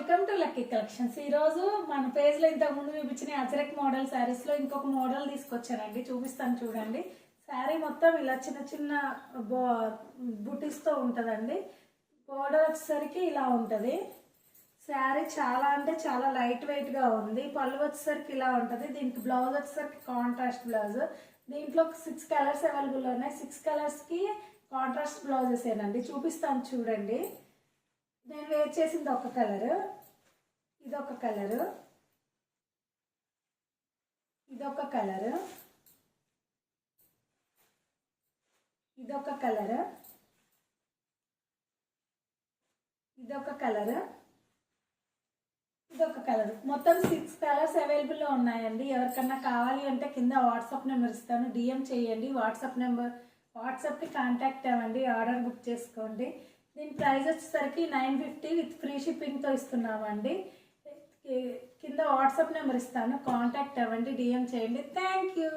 Welcome to lucky collections. ఈ రోజు మన పేజ్ లో ఇంతకు ముందు చూపించిన అజరక్ మోడల్ శారీస్ లో ఇంకొక మోడల్ తీసుకొచ్చానండి, చూపిస్తాను చూడండి. శారీ మొత్తం ఇలా చిన్న చిన్న బుటీస్ తో ఉంటదండి. బోర్డర్ వచ్చేసరికి ఇలా ఉంటది. శారీ చాలా అంటే చాలా లైట్ వెయిట్ గా ఉంది. పళ్ళు వచ్చేసరికి ఇలా ఉంటది. దీనికి బ్లౌజ్ వచ్చేసరికి కాంట్రాస్ట్ బ్లౌజ్. దీంట్లో 6 కలర్స్ అవైలబుల్ ఉన్నాయి. 6 కలర్స్ కి కాంట్రాస్ట్ బ్లౌజెస్ ఏనండి, చూపిస్తాను చూడండి. నేను వేర్ చేసింది ఒక కలరు, ఇదొక కలరు, ఇదొక కలరు, ఇదొక కలరు, ఇదొక కలరు, ఇదొక కలర్. మొత్తం 6 కలర్స్ అవైలబుల్లో ఉన్నాయండి. ఎవరికన్నా కావాలి అంటే కింద వాట్సాప్ నెంబర్ ఇస్తాను, డిఎం చేయండి. వాట్సాప్కి కాంటాక్ట్ అవ్వండి, ఆర్డర్ బుక్ చేసుకోండి. దీని ప్రైస్ వచ్చేసరికి 950 విత్ ఫ్రీ షిప్పింగ్తో ఇస్తున్నామండి. కింద వాట్సాప్ నెంబర్ ఇస్తాను, కాంటాక్ట్ అవ్వండి, డిఎం చేయండి. Thank you.